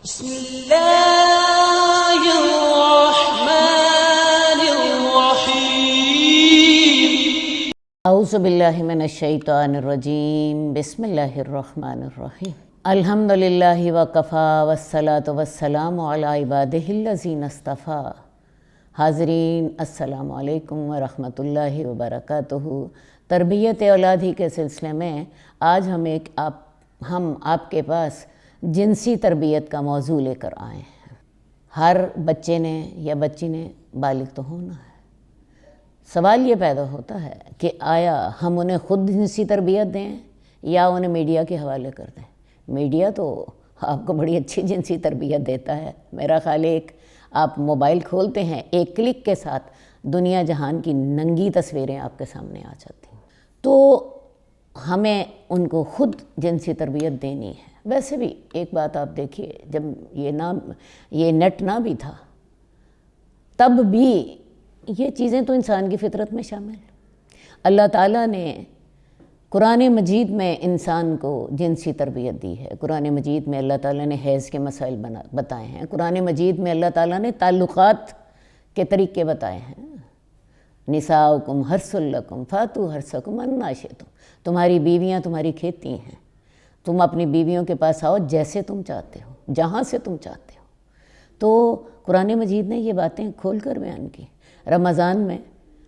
بسم اللہ الرحمن الرحیم اعوذ باللہ من الشیطان الرجیم بسم اللہ الرحمن الرحیم الحمدللہ وکفا والصلاة والسلام علی عبادہ الذین اصطفیٰ۔ حاضرین السلام علیکم ورحمۃ اللہ وبرکاتہ۔ تربیت اولادی کے سلسلے میں آج ہم آپ کے پاس جنسی تربیت کا موضوع لے کر آئے ہیں۔ ہر بچے نے یا بچی نے بالغ تو ہونا ہے۔ سوال یہ پیدا ہوتا ہے کہ آیا ہم انہیں خود جنسی تربیت دیں یا انہیں میڈیا کے حوالے کر دیں؟ میڈیا تو آپ کو بڑی اچھی جنسی تربیت دیتا ہے۔ میرا خیال ہے آپ موبائل کھولتے ہیں، ایک کلک کے ساتھ دنیا جہان کی ننگی تصویریں آپ کے سامنے آ جاتی ہیں۔ تو ہمیں ان کو خود جنسی تربیت دینی ہے۔ ویسے بھی ایک بات آپ دیکھیے، جب یہ نیٹ نہ بھی تھا تب بھی یہ چیزیں تو انسان کی فطرت میں شامل ہیں۔ اللہ تعالیٰ نے قرآن مجید میں انسان کو جنسی تربیت دی ہے۔ قرآن مجید میں اللہ تعالیٰ نے حیض کے مسائل بتائے ہیں۔ قرآن مجید میں اللہ تعالیٰ نے تعلقات کے طریقے بتائے ہیں۔ نساؤکم حرث لکم فاتوا حرثکم انا شئتم۔ تمہاری بیویاں تمہاری کھیتی ہیں، تم اپنی بیویوں کے پاس آؤ جیسے تم چاہتے ہو، جہاں سے تم چاہتے ہو۔ تو قرآن مجید نے یہ باتیں کھول کر بیان کی۔ رمضان میں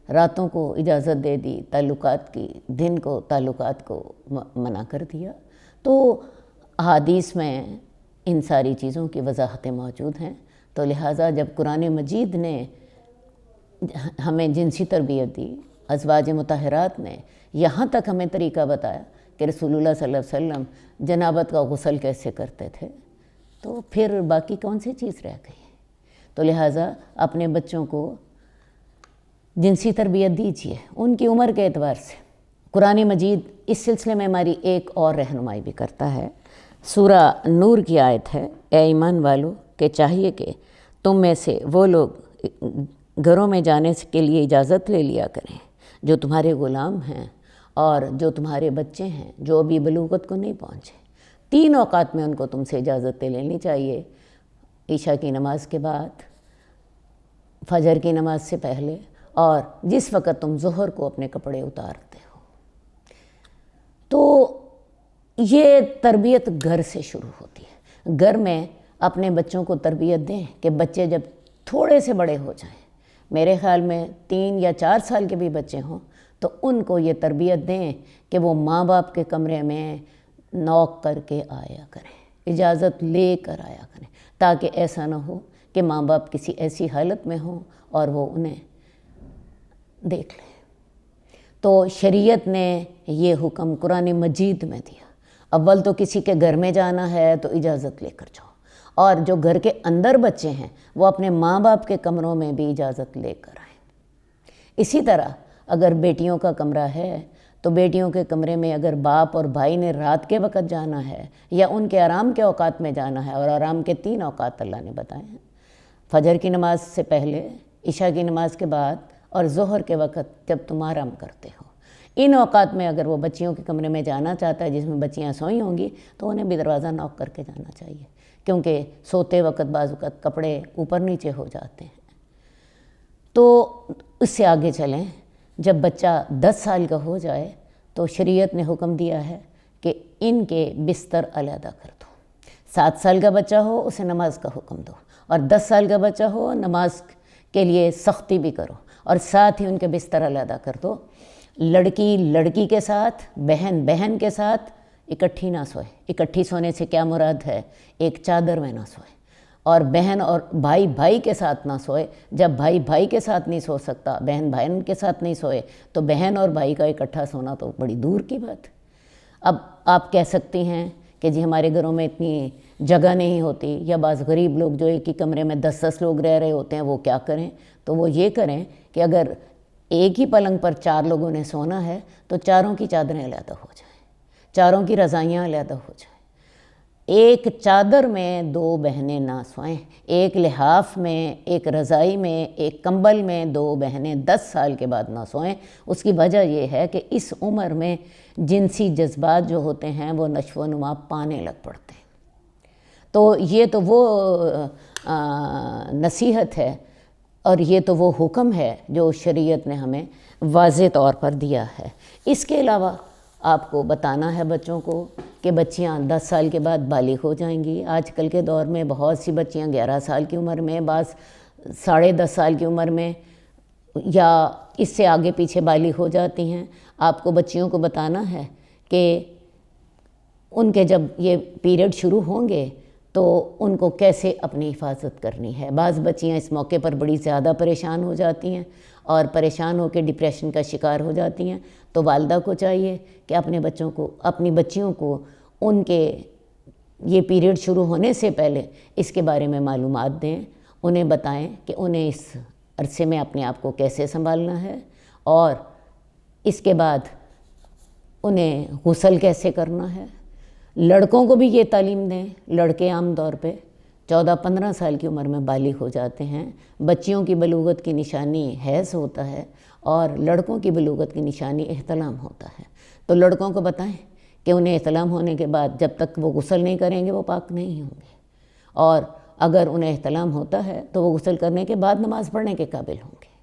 راتوں کو اجازت دے دی تعلقات کی، دن کو تعلقات کو منع کر دیا۔ تو احادیث میں ان ساری چیزوں کی وضاحتیں موجود ہیں۔ تو لہٰذا جب قرآن مجید نے ہمیں جنسی تربیت دی، ازواج مطہرات نے یہاں تک ہمیں طریقہ بتایا کہ رسول اللہ صلی اللہ علیہ وسلم جنابت کا غسل کیسے کرتے تھے، تو پھر باقی کون سی چیز رہ گئی؟ تو لہٰذا اپنے بچوں کو جنسی تربیت دیجیے ان کی عمر کے اعتبار سے۔ قرآن مجید اس سلسلے میں ہماری ایک اور رہنمائی بھی کرتا ہے۔ سورہ نور کی آیت ہے، اے ایمان والو کہ چاہیے کہ تم میں سے وہ لوگ گھروں میں جانے کے لیے اجازت لے لیا کریں جو تمہارے غلام ہیں اور جو تمہارے بچے ہیں جو ابھی بلوغت کو نہیں پہنچے۔ 3 اوقات میں ان کو تم سے اجازت لینی چاہیے، عشاء کی نماز کے بعد، فجر کی نماز سے پہلے، اور جس وقت تم ظہر کو اپنے کپڑے اتارتے ہو۔ تو یہ تربیت گھر سے شروع ہوتی ہے۔ گھر میں اپنے بچوں کو تربیت دیں کہ بچے جب تھوڑے سے بڑے ہو جائیں، میرے خیال میں 3 یا 4 سال کے بھی بچے ہوں، تو ان کو یہ تربیت دیں کہ وہ ماں باپ کے کمرے میں نوک کر کے آیا کریں، اجازت لے کر آیا کریں، تاکہ ایسا نہ ہو کہ ماں باپ کسی ایسی حالت میں ہوں اور وہ انہیں دیکھ لیں۔ تو شریعت نے یہ حکم قرآن مجید میں دیا۔ اول تو کسی کے گھر میں جانا ہے تو اجازت لے کر جاؤ، اور جو گھر کے اندر بچے ہیں وہ اپنے ماں باپ کے کمروں میں بھی اجازت لے کر آئیں۔ اسی طرح اگر بیٹیوں کا کمرہ ہے تو بیٹیوں کے کمرے میں اگر باپ اور بھائی نے رات کے وقت جانا ہے یا ان کے آرام کے اوقات میں جانا ہے، اور آرام کے 3 اوقات اللہ نے بتائے ہیں، فجر کی نماز سے پہلے، عشاء کی نماز کے بعد، اور ظہر کے وقت جب تم آرام کرتے ہو۔ ان اوقات میں اگر وہ بچیوں کے کمرے میں جانا چاہتا ہے جس میں بچیاں سوئی ہوں گی تو انہیں بھی دروازہ نوک کر کے جانا چاہیے، کیونکہ سوتے وقت بعض وقت کپڑے اوپر نیچے ہو جاتے ہیں۔ تو اس سے آگے چلیں، جب بچہ 10 سال کا ہو جائے تو شریعت نے حکم دیا ہے کہ ان کے بستر علیحدہ کر دو۔ 7 سال کا بچہ ہو اسے نماز کا حکم دو، اور 10 سال کا بچہ ہو نماز کے لیے سختی بھی کرو، اور ساتھ ہی ان کے بستر علیحدہ کر دو۔ لڑکی لڑکی کے ساتھ، بہن بہن کے ساتھ اکٹھی نہ سوئے۔ اکٹھی سونے سے کیا مراد ہے؟ ایک چادر میں نہ سوئے۔ اور بہن اور بھائی بھائی کے ساتھ نہ سوئے۔ جب بھائی بھائی کے ساتھ نہیں سو سکتا، بہن بہن کے ساتھ نہیں سوئے، تو بہن اور بھائی کا اکٹھا سونا تو بڑی دور کی بات ہے۔ اب آپ کہہ سکتی ہیں کہ جی ہمارے گھروں میں اتنی جگہ نہیں ہوتی، یا بعض غریب لوگ جو ایک ہی کمرے میں 10-10 لوگ رہ رہے ہوتے ہیں، وہ کیا کریں؟ تو وہ یہ کریں کہ اگر ایک ہی پلنگ پر 4 لوگوں نے سونا ہے تو 4 کی چادریں علیحدہ ہو جائیں، 4 کی رضائیاں علیحدہ ہو جائیں۔ ایک چادر میں 2 بہنیں نہ سوئیں، ایک لحاف میں، ایک رضائی میں، ایک کمبل میں 2 بہنیں 10 سال کے بعد نہ سوئیں۔ اس کی وجہ یہ ہے کہ اس عمر میں جنسی جذبات جو ہوتے ہیں وہ نشو و نما پانے لگ پڑتے ہیں۔ تو یہ تو وہ نصیحت ہے اور یہ تو وہ حکم ہے جو شریعت نے ہمیں واضح طور پر دیا ہے۔ اس کے علاوہ آپ کو بتانا ہے بچوں کو کہ بچیاں 10 سال کے بعد بالغ ہو جائیں گی۔ آج کل کے دور میں بہت سی بچیاں 11 سال کی عمر میں، بعض 10.5 سال کی عمر میں یا اس سے آگے پیچھے بالغ ہو جاتی ہیں۔ آپ کو بچیوں کو بتانا ہے کہ ان کے جب یہ پیریڈ شروع ہوں گے تو ان کو کیسے اپنی حفاظت کرنی ہے۔ بعض بچیاں اس موقع پر بڑی زیادہ پریشان ہو جاتی ہیں اور پریشان ہو کے ڈپریشن کا شکار ہو جاتی ہیں، تو والدہ کو چاہیے کہ اپنے اپنی بچیوں کو ان کے یہ پیریڈ شروع ہونے سے پہلے اس کے بارے میں معلومات دیں، انہیں بتائیں کہ انہیں اس عرصے میں اپنے آپ کو کیسے سنبھالنا ہے، اور اس کے بعد انہیں غسل کیسے کرنا ہے۔ لڑکوں کو بھی یہ تعلیم دیں۔ لڑکے عام طور پہ 14-15 سال کی عمر میں بالغ ہو جاتے ہیں۔ بچیوں کی بلوغت کی نشانی حیض ہوتا ہے اور لڑکوں کی بلوغت کی نشانی احتلام ہوتا ہے۔ تو لڑکوں کو بتائیں کہ انہیں احتلام ہونے کے بعد جب تک وہ غسل نہیں کریں گے وہ پاک نہیں ہوں گے، اور اگر انہیں احتلام ہوتا ہے تو وہ غسل کرنے کے بعد نماز پڑھنے کے قابل ہوں گے۔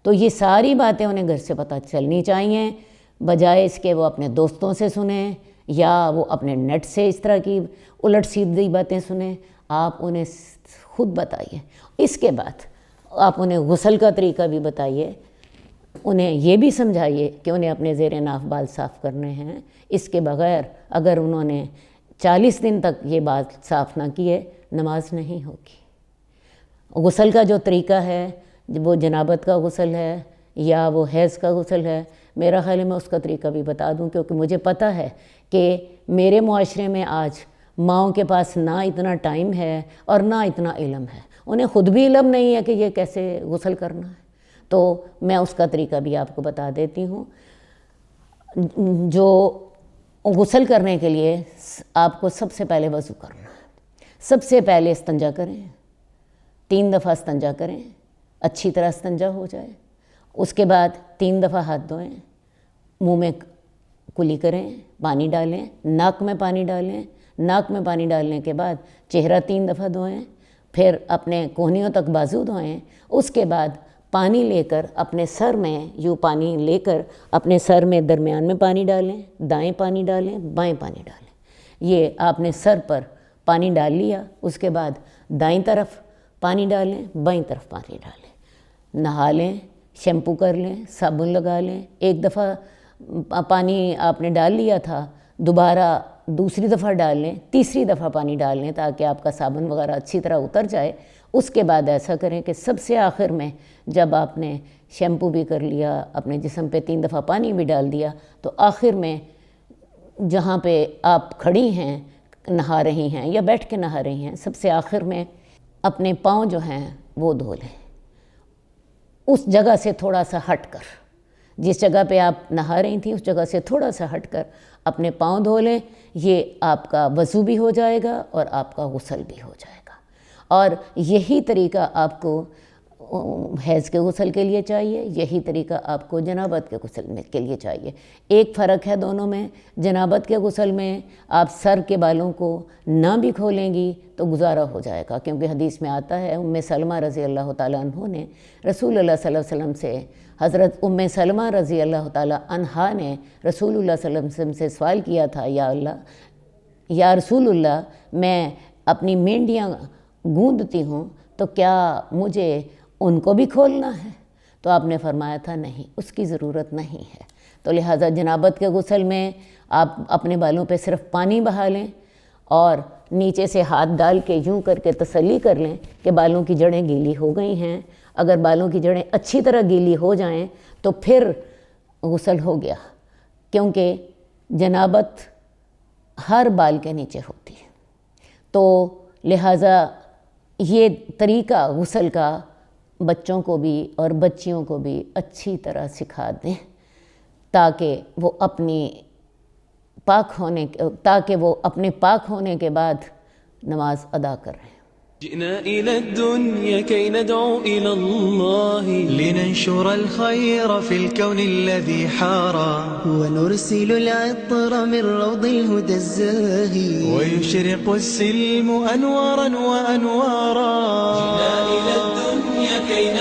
تو یہ ساری باتیں انہیں گھر سے پتہ چلنی چاہیے، بجائے اس کے وہ اپنے دوستوں سے سنیں یا وہ اپنے نیٹ سے اس طرح کی الٹ سیدھی باتیں سنیں۔ آپ انہیں خود بتائیے۔ اس کے بعد آپ انہیں غسل کا طریقہ بھی بتائیے، انہیں یہ بھی سمجھائیے کہ انہیں اپنے زیر ناف بال صاف کرنے ہیں۔ اس کے بغیر اگر انہوں نے 40 دن تک یہ بات صاف نہ کیے، نماز نہیں ہوگی۔ غسل کا جو طریقہ ہے وہ جنابت کا غسل ہے یا وہ حیض کا غسل ہے، میرا خیال ہے میں اس کا طریقہ بھی بتا دوں، کیونکہ مجھے پتہ ہے کہ میرے معاشرے میں آج ماؤں کے پاس نہ اتنا ٹائم ہے اور نہ اتنا علم ہے، انہیں خود بھی علم نہیں ہے کہ یہ کیسے غسل کرنا ہے، تو میں اس کا طریقہ بھی آپ کو بتا دیتی ہوں۔ جو غسل کرنے کے لیے آپ کو سب سے پہلے وضو کرنا ہے۔ سب سے پہلے استنجا کریں، 3 دفعہ استنجا کریں، اچھی طرح استنجا ہو جائے۔ اس کے بعد 3 دفعہ ہاتھ دھوئیں، منہ میں کلی کریں، پانی ڈالیں، ناک میں پانی ڈالیں، ناک میں پانی ڈالنے کے بعد چہرہ 3 دفعہ دھوئیں، پھر اپنے کونیوں تک بازو دھوئیں۔ اس کے بعد پانی لے کر اپنے سر میں پانی لے کر اپنے سر میں درمیان میں پانی ڈالیں، دائیں پانی ڈالیں، بائیں پانی ڈالیں۔ یہ آپ نے سر پر پانی ڈال لیا، اس کے بعد دائیں طرف پانی ڈالیں، بائیں طرف پانی ڈالیں، نہا لیں، شیمپو کر لیں، صابن لگا لیں۔ ایک دفعہ پانی آپ نے ڈال لیا تھا، دوبارہ دوسری دفعہ ڈال لیں، تیسری دفعہ پانی ڈال لیں تاکہ آپ کا صابن وغیرہ اچھی طرح اتر جائے۔ اس کے بعد ایسا کریں کہ سب سے آخر میں جب آپ نے شیمپو بھی کر لیا، اپنے جسم پہ 3 دفعہ پانی بھی ڈال دیا، تو آخر میں جہاں پہ آپ کھڑی ہیں نہا رہی ہیں یا بیٹھ کے نہا رہی ہیں، سب سے آخر میں اپنے پاؤں جو ہیں وہ دھو لیں، اس جگہ سے تھوڑا سا ہٹ کر، جس جگہ پہ آپ نہا رہی تھیں اس جگہ سے تھوڑا سا ہٹ کر اپنے پاؤں دھو لیں۔ یہ آپ کا وضو بھی ہو جائے گا اور آپ کا غسل بھی ہو جائے گا۔ اور یہی طریقہ آپ کو حیض کے غسل کے لیے چاہیے، یہی طریقہ آپ کو جنابت کے غسل کے لیے چاہیے۔ ایک فرق ہے دونوں میں، جنابت کے غسل میں آپ سر کے بالوں کو نہ بھی کھولیں گی تو گزارا ہو جائے گا، کیونکہ حدیث میں آتا ہے ام سلمہ رضی اللہ تعالیٰ عنہ نے رسول اللہ صلی اللہ علیہ وسلم سے، حضرت ام سلمہ رضی اللہ تعالیٰ عنہا نے رسول اللہ صلی اللہ علیہ وسلم سے سوال کیا تھا، یا رسول اللہ، میں اپنی مینڈیاں گوندتی ہوں تو کیا مجھے ان کو بھی کھولنا ہے؟ تو آپ نے فرمایا تھا نہیں، اس کی ضرورت نہیں ہے۔ تو لہٰذا جنابت کے غسل میں آپ اپنے بالوں پہ صرف پانی بہا لیں اور نیچے سے ہاتھ ڈال کے یوں کر کے تسلی کر لیں کہ بالوں کی جڑیں گیلی ہو گئی ہیں۔ اگر بالوں کی جڑیں اچھی طرح گیلی ہو جائیں تو پھر غسل ہو گیا، کیونکہ جنابت ہر بال کے نیچے ہوتی ہے۔ تو لہٰذا یہ طریقہ غسل کا بچوں کو بھی اور بچیوں کو بھی اچھی طرح سکھا دیں تاکہ وہ اپنے پاک ہونے کے بعد نماز ادا کریں۔ جئنا إلى الدنيا كي ندعو إلى الله لننشر الخير في الكون الذي حارى ونرسل العطر من روض الهدى الزاهي ويشرق السلم أنوارا وأنوارا جئنا إلى الدنيا كي